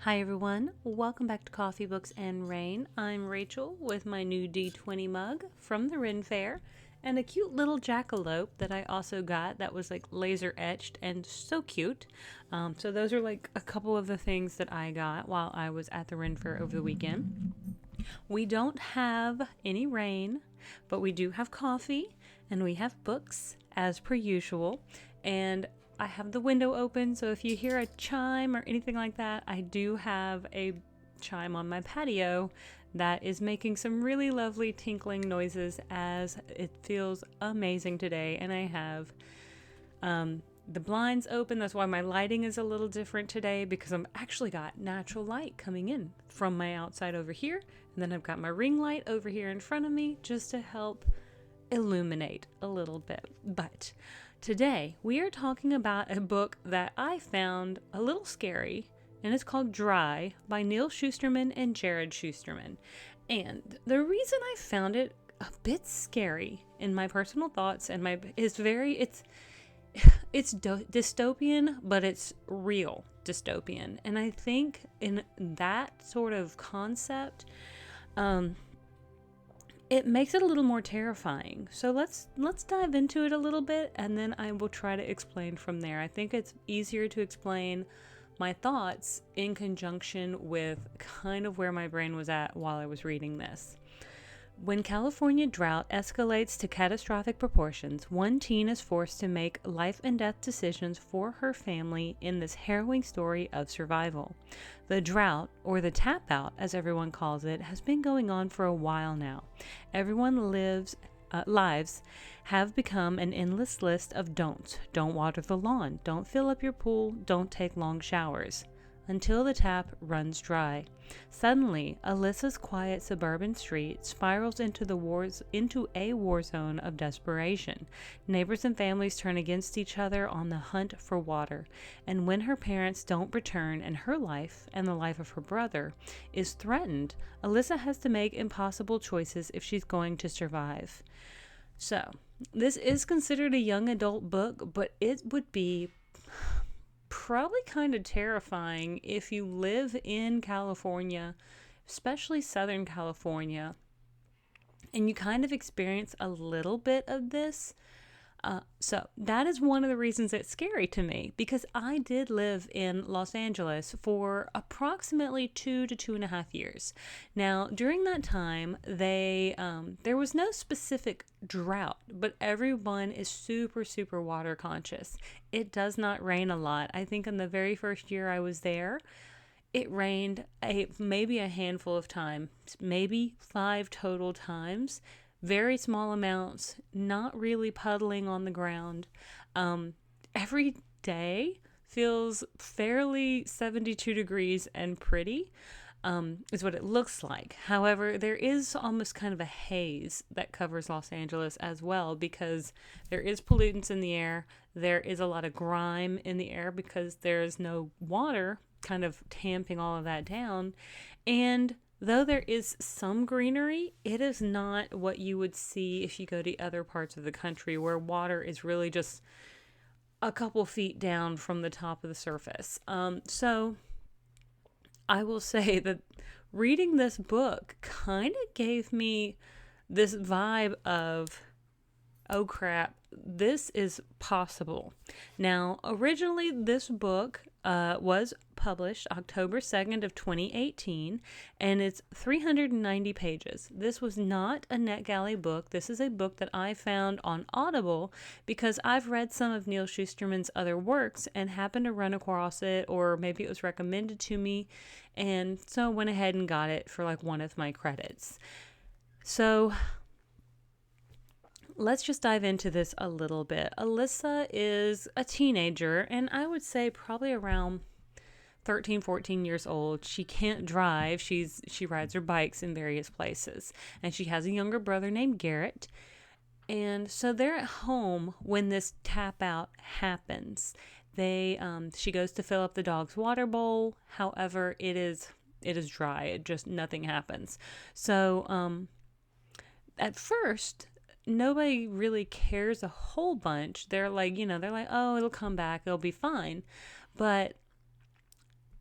Hi everyone, welcome back to Coffee, Books, and Rain. I'm Rachel with my new D20 mug from the Ren Fair and a cute little jackalope that I also got that was like laser etched and so cute. So those are like a couple of the things that I got while I was at the Ren Fair over the weekend. We don't have any rain, but we do have coffee and we have books as per usual. And I have the window open, so if you hear a chime or anything like that, I do have a chime on my patio that is making some really lovely tinkling noises as it feels amazing today. And I have the blinds open. That's why my lighting is a little different today because I've actually got natural light coming in from my outside over here. And then I've got my ring light over here in front of me just to help illuminate a little bit. But today we are talking about a book that I found a little scary, and it's called Dry by Neil Shusterman and Jarrod Shusterman. And the reason I found it a bit scary in my personal thoughts and it's dystopian, but it's real dystopian. And I think in that sort of concept, it makes it a little more terrifying. So let's dive into it a little bit, and then I will try to explain from there. I think it's easier to explain my thoughts in conjunction with kind of where my brain was at while I was reading this. When California drought escalates to catastrophic proportions, one teen is forced to make life and death decisions for her family in this harrowing story of survival. The drought, or the tap out as everyone calls it, has been going on for a while now. Lives have become an endless list of don'ts. Don't water the lawn, don't fill up your pool, don't take long showers. Until the tap runs dry. Suddenly, Alyssa's quiet suburban street spirals into a war zone of desperation. Neighbors and families turn against each other on the hunt for water, and when her parents don't return and her life, and the life of her brother, is threatened, Alyssa has to make impossible choices if she's going to survive. So, this is considered a young adult book, but it would be probably kind of terrifying if you live in California, especially Southern California, and you kind of experience a little bit of this. So that is one of the reasons it's scary to me, because I did live in Los Angeles for approximately 2 to 2.5 years. Now, during that time, there was no specific drought, but everyone is super, super water conscious. It does not rain a lot. I think in the very first year I was there, it rained maybe a handful of times, maybe 5 total times. Very small amounts, not really puddling on the ground. Every day feels fairly 72 degrees and pretty, is what it looks like. However, there is almost kind of a haze that covers Los Angeles as well, because there is pollutants in the air. There is a lot of grime in the air because there is no water kind of tamping all of that down. And though there is some greenery, it is not what you would see if you go to other parts of the country where water is really just a couple feet down from the top of the surface. So I will say that reading this book kind of gave me this vibe of, oh crap, this is possible. Now, originally this book was published October 2nd of 2018, and it's 390 pages. This was not a NetGalley book. This is a book that I found on Audible because I've read some of Neil Shusterman's other works and happened to run across it, or maybe it was recommended to me, and so I went ahead and got it for like one of my credits. So let's just dive into this a little bit. Alyssa is a teenager, and I would say probably around 13, 14 years old. She can't drive. She rides her bikes in various places. And she has a younger brother named Garrett. And so they're at home when this tap out happens. She goes to fill up the dog's water bowl. However, it is dry. It just, nothing happens. So at first, nobody really cares a whole bunch. They're like, oh, it'll come back. It'll be fine. But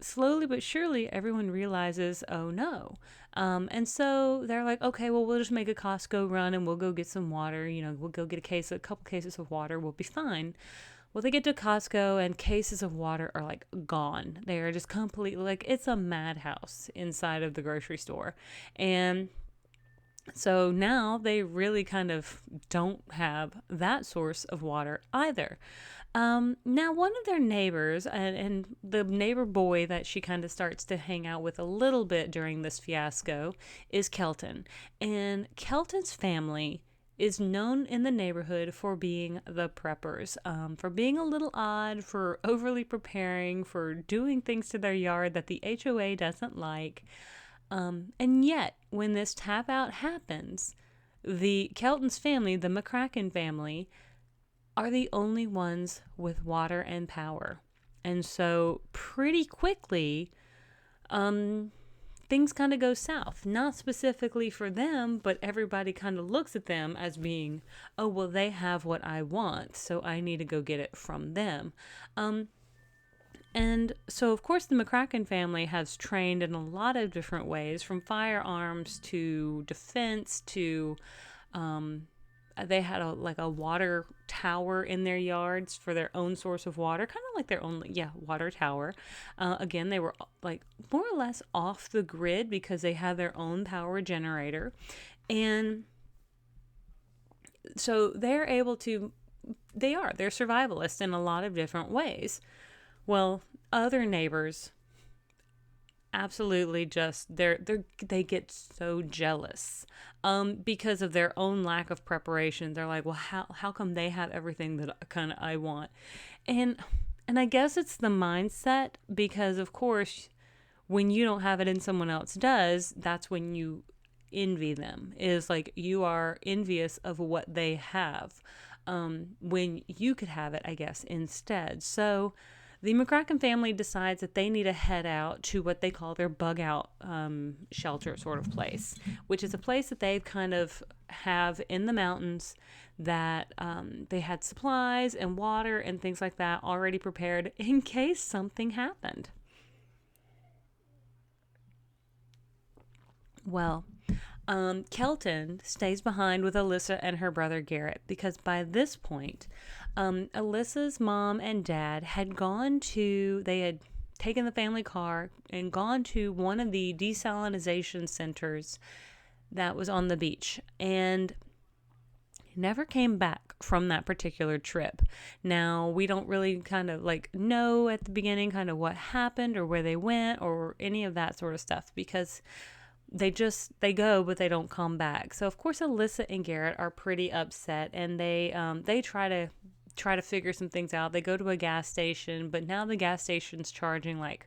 slowly but surely, everyone realizes, oh no. And so they're like, okay, well, we'll just make a Costco run and we'll go get some water. We'll go get a couple cases of water. We'll be fine. Well, they get to Costco and cases of water are like gone. They are just completely like, it's a madhouse inside of the grocery store. And so now they really kind of don't have that source of water either. Now, one of their neighbors, and the neighbor boy that she kind of starts to hang out with a little bit during this fiasco, is Kelton. And Kelton's family is known in the neighborhood for being the preppers, for being a little odd, for overly preparing, for doing things to their yard that the HOA doesn't like. And yet, when this tap out happens, the Kelton's family, the McCracken family, are the only ones with water and power. And so pretty quickly, things kind of go south. Not specifically for them, but everybody kind of looks at them as being, oh, well, they have what I want, so I need to go get it from them. And so, of course, the McCracken family has trained in a lot of different ways, from firearms to defense to they had a water tower in their yards for their own source of water, kind of like their own water tower. Again, they were like more or less off the grid because they had their own power generator, and so they're survivalists in a lot of different ways. Well, other neighbors absolutely just they get so jealous because of their own lack of preparation. They're like, well, how come they have everything that kind of I want? And I guess it's the mindset, because of course when you don't have it and someone else does, that's when you envy them. Is like you are envious of what they have when you could have it, I guess, instead. So the McCracken family decides that they need to head out to what they call their bug out shelter sort of place, which is a place that they kind of have in the mountains that they had supplies and water and things like that already prepared in case something happened. Well, Kelton stays behind with Alyssa and her brother Garrett, because by this point, Alyssa's mom and dad they had taken the family car and gone to one of the desalinization centers that was on the beach, and never came back from that particular trip. Now, we don't really kind of know at the beginning kind of what happened or where they went or any of that sort of stuff, because they go, but they don't come back. So of course Alyssa and Garrett are pretty upset, and they try to figure some things out. They go to a gas station, but now the gas station's charging like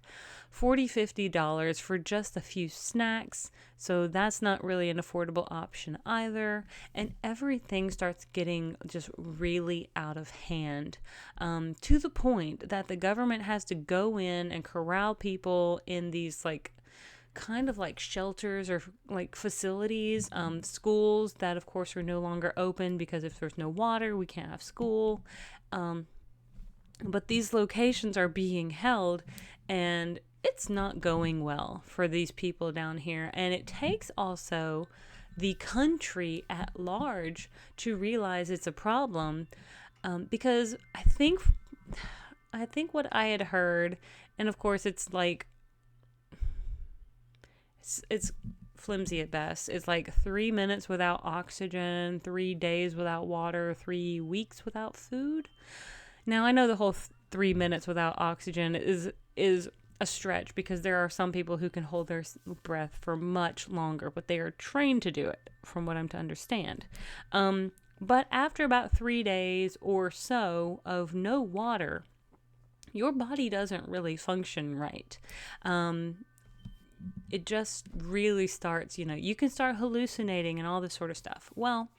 $40-50 for just a few snacks. So that's not really an affordable option either. And everything starts getting just really out of hand, to the point that the government has to go in and corral people in these kind of like shelters or like facilities, schools that of course are no longer open, because if there's no water, we can't have school. But these locations are being held, and it's not going well for these people down here. And it takes also the country at large to realize it's a problem, because I think what I had heard, and of course it's like it's flimsy at best. It's like 3 minutes without oxygen, 3 days without water, 3 weeks without food. Now, I know the whole 3 minutes without oxygen is a stretch, because there are some people who can hold their breath for much longer, but they are trained to do it, from what I'm to understand. But after about 3 days or so of no water, your body doesn't really function right. It just really starts, you can start hallucinating and all this sort of stuff. Well,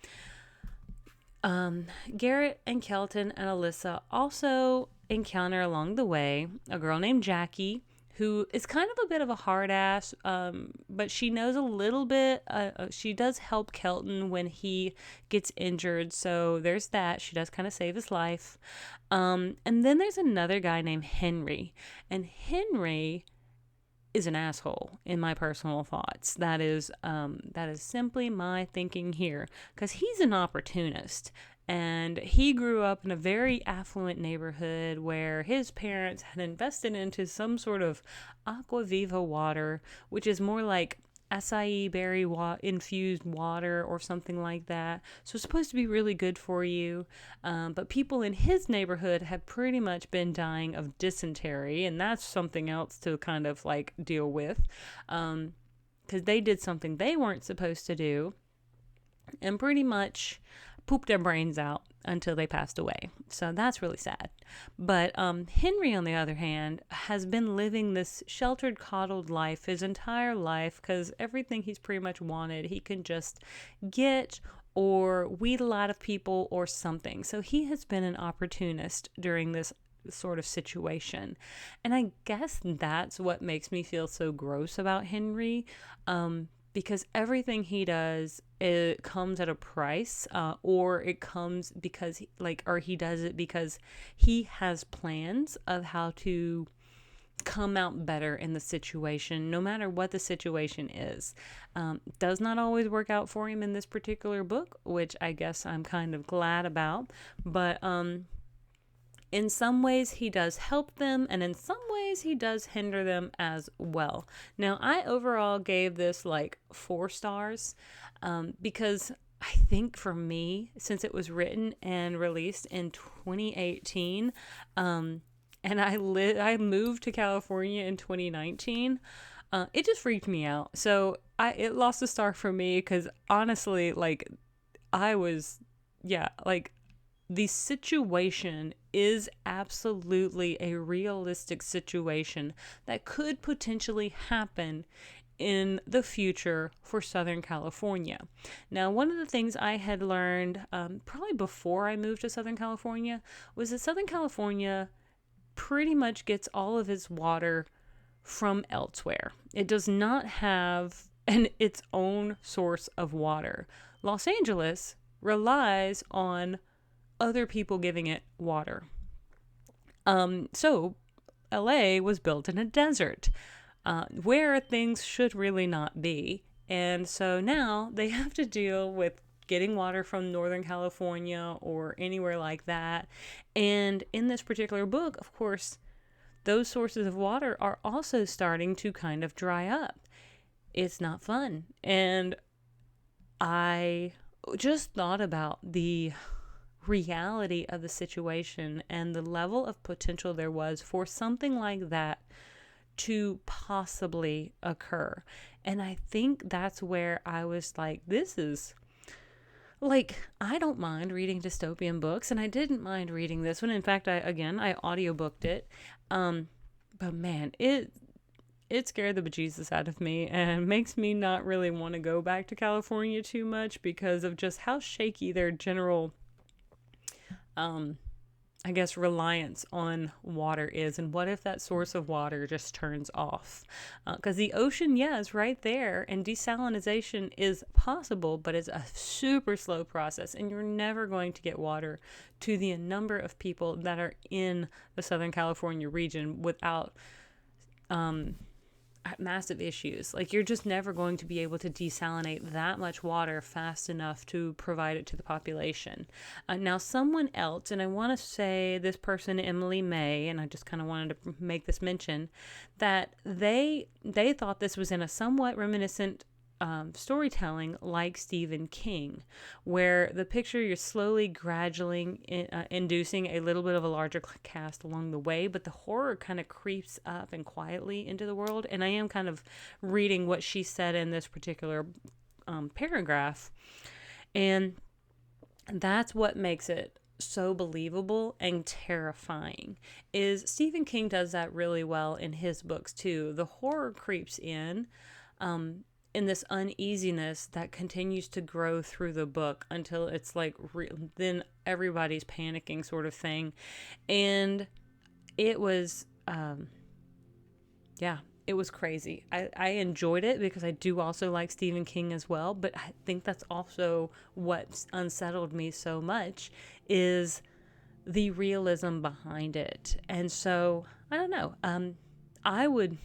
Garrett and Kelton and Alyssa also encounter along the way a girl named Jackie, who is kind of a bit of a hard ass, but she knows a little bit. She does help Kelton when he gets injured, so there's that. She does kind of save his life. And then there's another guy named Henry, and Henry is an asshole in my personal thoughts. That is simply my thinking here, because he's an opportunist. And he grew up in a very affluent neighborhood where his parents had invested into some sort of aqua viva water, which is more like acai berry infused water or something like that. So it's supposed to be really good for you. But people in his neighborhood have pretty much been dying of dysentery, and that's something else to kind of like deal with, because they did something they weren't supposed to do and pretty much pooped their brains out until they passed away. So that's really sad. But Henry, on the other hand, has been living this sheltered, coddled life his entire life, because everything he's pretty much wanted, he can just get or wheedle out of people or something. So he has been an opportunist during this sort of situation. And I guess that's what makes me feel so gross about Henry. Because everything he does, it comes at a price, or it comes because he does it because he has plans of how to come out better in the situation, no matter what the situation is. Does not always work out for him in this particular book, which I guess I'm kind of glad about, but in some ways, he does help them, and in some ways, he does hinder them as well. Now, I overall gave this like 4 stars, because I think for me, since it was written and released in 2018, and I moved to California in 2019, it just freaked me out. So it lost a star for me because honestly, like the situation is absolutely a realistic situation that could potentially happen in the future for Southern California. Now, one of the things I had learned probably before I moved to Southern California was that Southern California pretty much gets all of its water from elsewhere. It does not have its own source of water. Los Angeles relies on other people giving it water. So LA was built in a desert, where things should really not be. And so now they have to deal with getting water from Northern California or anywhere like that. And in this particular book, of course, those sources of water are also starting to kind of dry up. It's not fun. And I just thought about the reality of the situation and the level of potential there was for something like that to possibly occur. And I think that's where I was like, this is like, I don't mind reading dystopian books, and I didn't mind reading this one. In fact, I audiobooked it. But man, it scared the bejesus out of me and makes me not really want to go back to California too much because of just how shaky their general I guess reliance on water is, and what if that source of water just turns off? Because the ocean, is right there, and desalination is possible, but it's a super slow process, and you're never going to get water to the number of people that are in the Southern California region without massive issues. Like, you're just never going to be able to desalinate that much water fast enough to provide it to the population. Now, someone else, and I want to say this person, Emily May, and I just kind of wanted to make this mention, that they thought this was in a somewhat reminiscent storytelling like Stephen King, where the picture you're slowly, gradually inducing a little bit of a larger cast along the way, but the horror kind of creeps up and quietly into the world. And I am kind of reading what she said in this particular paragraph, and that's what makes it so believable and terrifying. Is Stephen King does that really well in his books too. The horror creeps in this uneasiness that continues to grow through the book until it's like then everybody's panicking sort of thing. And it was it was crazy. I enjoyed it because I do also like Stephen King as well, but I think that's also what unsettled me so much is the realism behind it. And so I don't know, I would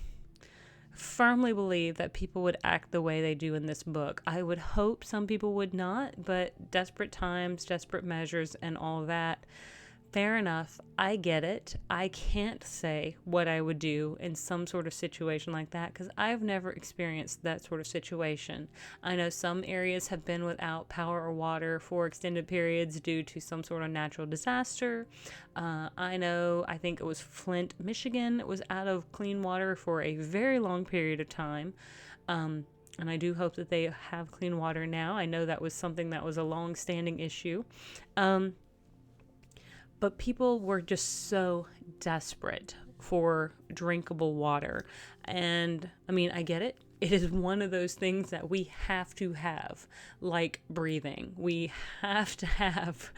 firmly believe that people would act the way they do in this book. I would hope some people would not, but desperate times, desperate measures, and all that. Fair enough. I get it. I can't say what I would do in some sort of situation like that because I've never experienced that sort of situation. I know some areas have been without power or water for extended periods due to some sort of natural disaster. I think it was Flint, Michigan, was out of clean water for a very long period of time. And I do hope that they have clean water now. I know that was something that was a long-standing issue. But people were just so desperate for drinkable water. And I mean, I get it. It is one of those things that we have to have, like breathing. We have to have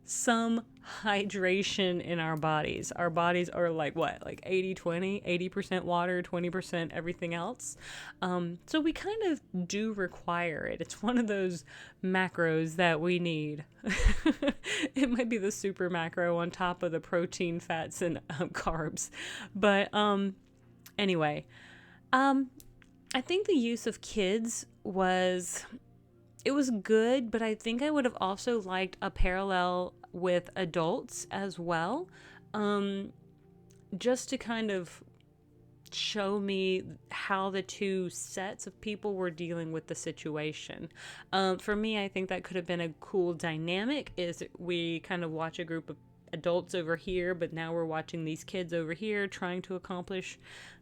some hydration in our bodies. Our bodies are like what? Like 80-20, 80% water, 20% everything else. So we kind of do require it. It's one of those macros that we need. It might be the super macro on top of the protein, fats, and carbs. But anyway, I think the use of kids was good, but I think I would have also liked a parallel with adults as well, just to kind of show me how the two sets of people were dealing with the situation. For me, I think that could have been a cool dynamic, is we kind of watch a group of adults over here, but now we're watching these kids over here trying to accomplish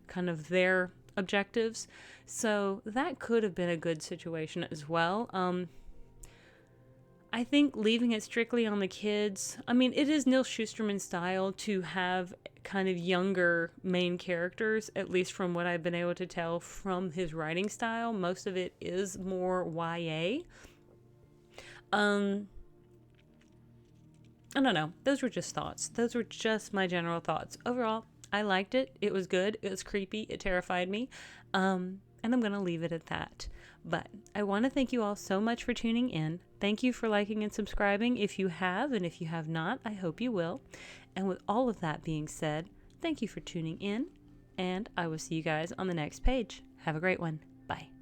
kind of their objectives. So that could have been a good situation as well. I think leaving it strictly on the kids, I mean, it is Neil Shusterman's style to have kind of younger main characters, at least from what I've been able to tell from his writing style. Most of it is more YA. I don't know. Those were just thoughts. Those were just my general thoughts. Overall, I liked it. It was good. It was creepy. It terrified me. And I'm going to leave it at that. But I want to thank you all so much for tuning in. Thank you for liking and subscribing if you have, and if you have not, I hope you will. And with all of that being said, thank you for tuning in, and I will see you guys on the next page. Have a great one. Bye.